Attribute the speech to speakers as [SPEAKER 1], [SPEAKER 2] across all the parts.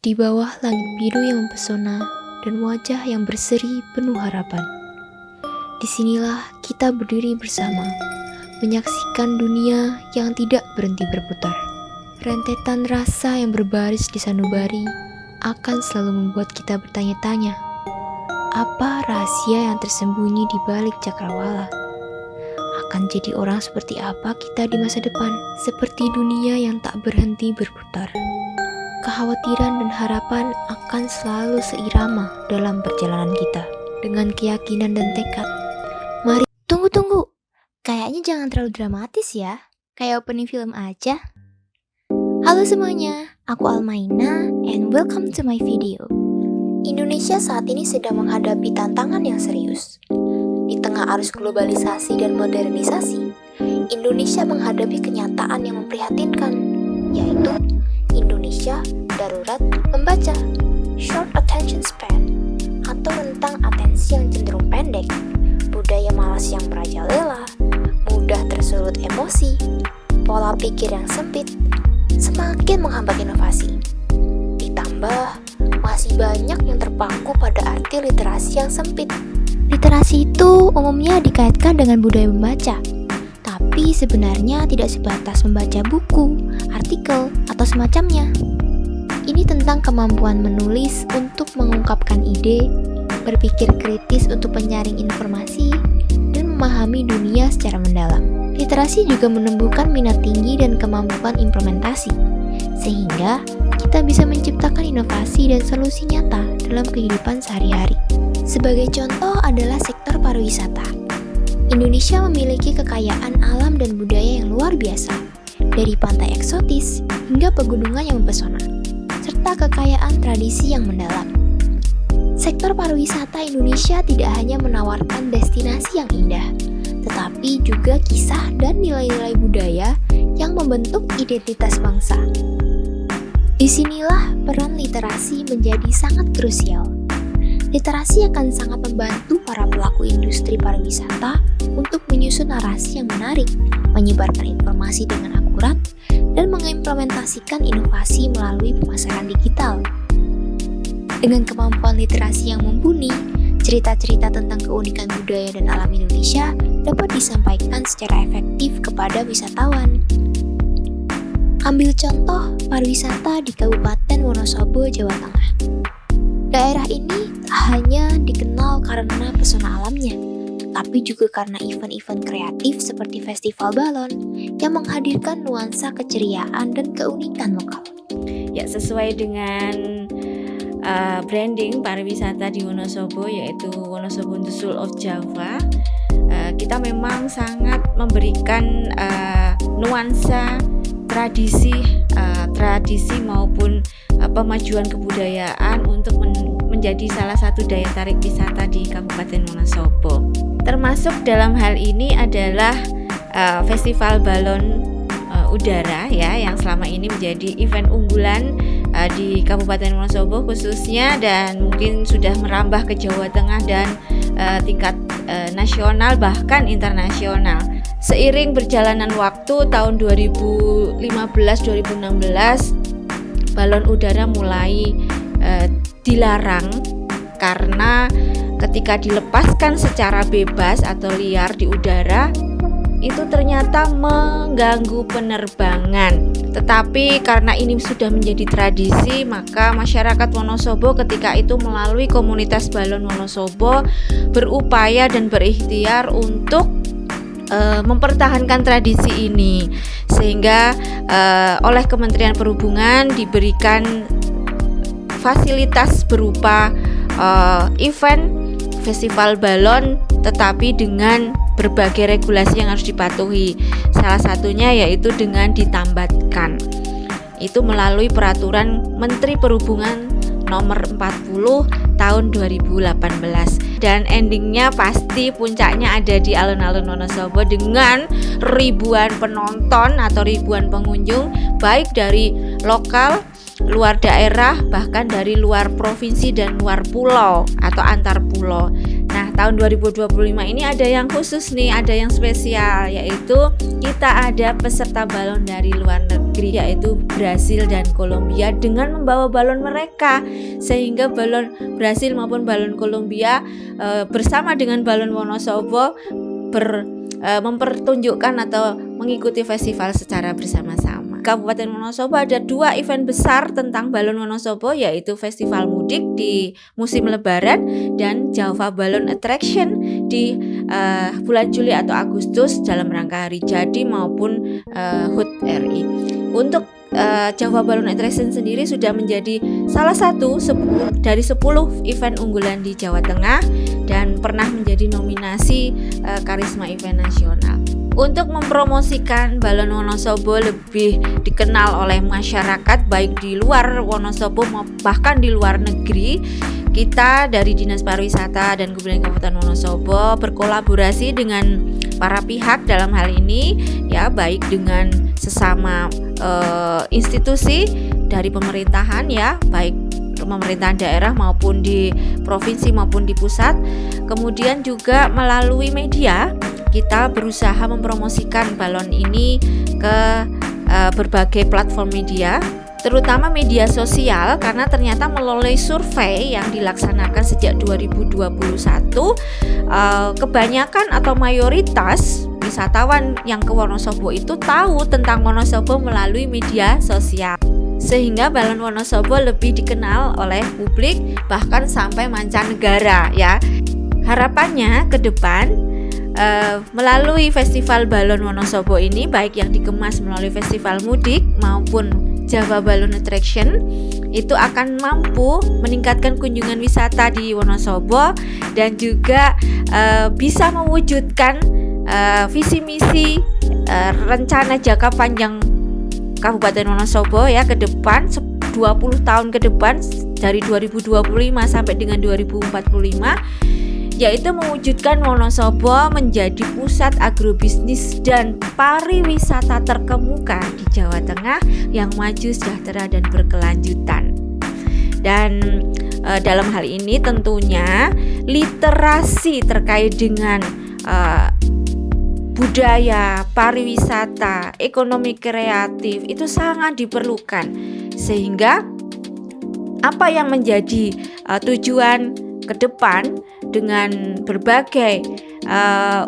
[SPEAKER 1] Di bawah langit biru yang mempesona dan wajah yang berseri penuh harapan. Disinilah kita berdiri bersama, menyaksikan dunia yang tidak berhenti berputar. Rentetan rasa yang berbaris di sanubari akan selalu membuat kita bertanya-tanya, apa rahasia yang tersembunyi di balik cakrawala? Akan jadi orang seperti apa kita di masa depan? Seperti dunia yang tak berhenti berputar. Kekhawatiran dan harapan akan selalu seirama dalam perjalanan kita. Dengan keyakinan dan tekad, mari. Tunggu. Kayaknya jangan terlalu dramatis ya. Kayak opening film aja. Halo semuanya, aku Almaina and welcome to my video. Indonesia saat ini sedang menghadapi tantangan yang serius. Di tengah arus globalisasi dan modernisasi, Indonesia menghadapi kenyataan yang memprihatinkan, yaitu Indonesia darurat membaca, short attention span, atau rentang atensi yang cenderung pendek, budaya malas yang merajalela, mudah tersulut emosi, pola pikir yang sempit, semakin menghambat inovasi. Ditambah, masih banyak yang terpaku pada arti literasi yang sempit. Literasi itu umumnya dikaitkan dengan budaya membaca, tapi sebenarnya tidak sebatas membaca buku, artikel, atau semacamnya. Ini tentang kemampuan menulis untuk mengungkapkan ide, berpikir kritis untuk menyaring informasi, dan memahami dunia secara mendalam. Literasi juga menumbuhkan minat tinggi dan kemampuan implementasi, sehingga kita bisa menciptakan inovasi dan solusi nyata dalam kehidupan sehari-hari. Sebagai contoh adalah sektor pariwisata. Indonesia memiliki kekayaan alam dan budaya yang luar biasa, dari pantai eksotis hingga pegunungan yang mempesona, serta kekayaan tradisi yang mendalam. Sektor pariwisata Indonesia tidak hanya menawarkan destinasi yang indah, tetapi juga kisah dan nilai-nilai budaya yang membentuk identitas bangsa. Disinilah peran literasi menjadi sangat krusial. Literasi akan sangat membantu para pelaku industri pariwisata untuk menyusun narasi yang menarik, menyebarkan informasi dengan akurat, dan mengimplementasikan inovasi melalui pemasaran digital. Dengan kemampuan literasi yang mumpuni, cerita-cerita tentang keunikan budaya dan alam Indonesia dapat disampaikan secara efektif kepada wisatawan. Ambil contoh pariwisata di Kabupaten Wonosobo, Jawa Tengah. Daerah ini tak hanya dikenal karena pesona alamnya, tapi juga karena event-event kreatif seperti festival balon yang menghadirkan nuansa keceriaan dan keunikan lokal.
[SPEAKER 2] Ya, sesuai dengan branding pariwisata di Wonosobo, yaitu Wonosobo The Soul of Java, kita memang sangat memberikan nuansa tradisi maupun pemajuan kebudayaan untuk menjadi salah satu daya tarik wisata di Kabupaten Wonosobo. Termasuk dalam hal ini adalah festival balon udara ya, yang selama ini menjadi event unggulan di Kabupaten Wonosobo khususnya, dan mungkin sudah merambah ke Jawa Tengah dan tingkat nasional bahkan internasional. Seiring berjalanan waktu tahun 2015-2016, balon udara mulai dilarang karena ketika dilepaskan secara bebas atau liar di udara, itu ternyata mengganggu penerbangan. Tetapi karena ini sudah menjadi tradisi, maka masyarakat Wonosobo ketika itu melalui komunitas balon Wonosobo berupaya dan berikhtiar untuk mempertahankan tradisi ini, sehingga oleh Kementerian Perhubungan diberikan fasilitas berupa event festival balon, tetapi dengan berbagai regulasi yang harus dipatuhi. Salah satunya yaitu dengan ditambatkan, itu melalui peraturan Menteri Perhubungan nomor 40 tahun 2018. Dan endingnya pasti puncaknya ada di alun-alun Wonosobo dengan ribuan penonton atau ribuan pengunjung, baik dari lokal, luar daerah, bahkan dari luar provinsi dan luar pulau atau antar pulau. Nah, tahun 2025 ini ada yang khusus nih, ada yang spesial, yaitu kita ada peserta balon dari luar negeri, yaitu Brasil dan Kolombia dengan membawa balon mereka, sehingga balon Brasil maupun balon Kolombia bersama dengan balon Wonosobo mempertunjukkan atau mengikuti festival secara bersama-sama. Kabupaten Wonosobo ada 2 event besar tentang balon Wonosobo, yaitu Festival Mudik di musim Lebaran dan Java Balloon Attraction di bulan Juli atau Agustus dalam rangka hari jadi maupun HUT RI. Untuk Java Balloon Attraction sendiri sudah menjadi salah satu dari 10 event unggulan di Jawa Tengah dan pernah menjadi nominasi Karisma Event Nasional. Untuk mempromosikan balon Wonosobo lebih dikenal oleh masyarakat baik di luar Wonosobo bahkan di luar negeri, kita dari Dinas Pariwisata dan Kebudayaan Kabupaten Wonosobo berkolaborasi dengan para pihak dalam hal ini, ya, baik dengan sesama institusi dari pemerintahan, ya, baik pemerintahan daerah maupun di provinsi maupun di pusat. Kemudian juga melalui media kita berusaha mempromosikan balon ini ke berbagai platform media, terutama media sosial, karena ternyata melalui survei yang dilaksanakan sejak 2021 kebanyakan atau mayoritas wisatawan yang ke Wonosobo itu tahu tentang Wonosobo melalui media sosial, sehingga balon Wonosobo lebih dikenal oleh publik bahkan sampai mancanegara, ya. Harapannya ke depan melalui Festival Balon Wonosobo ini, baik yang dikemas melalui Festival Mudik maupun Java Balloon Attraction, itu akan mampu meningkatkan kunjungan wisata di Wonosobo dan juga bisa mewujudkan visi misi rencana jangka panjang Kabupaten Wonosobo, ya, ke depan 20 tahun ke depan dari 2025 sampai dengan 2045, yaitu mewujudkan Wonosobo menjadi pusat agrobisnis dan pariwisata terkemuka di Jawa Tengah yang maju, sejahtera, dan berkelanjutan. Dan dalam hal ini tentunya literasi terkait dengan budaya, pariwisata, ekonomi kreatif itu sangat diperlukan, sehingga apa yang menjadi tujuan ke depan dengan berbagai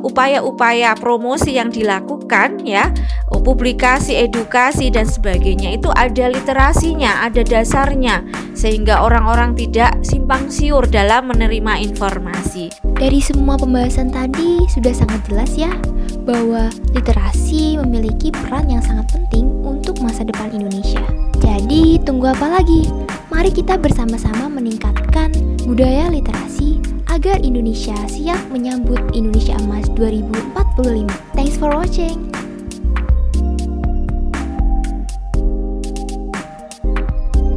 [SPEAKER 2] upaya-upaya promosi yang dilakukan, ya, publikasi, edukasi dan sebagainya, itu ada literasinya, ada dasarnya, sehingga orang-orang tidak simpang siur dalam menerima informasi.
[SPEAKER 1] Dari semua pembahasan tadi sudah sangat jelas, ya, bahwa literasi memiliki peran yang sangat penting untuk masa depan Indonesia. Jadi tunggu apa lagi? Mari kita bersama-sama meningkatkan budaya literasi agar Indonesia siap menyambut Indonesia Emas 2045. Thanks for watching.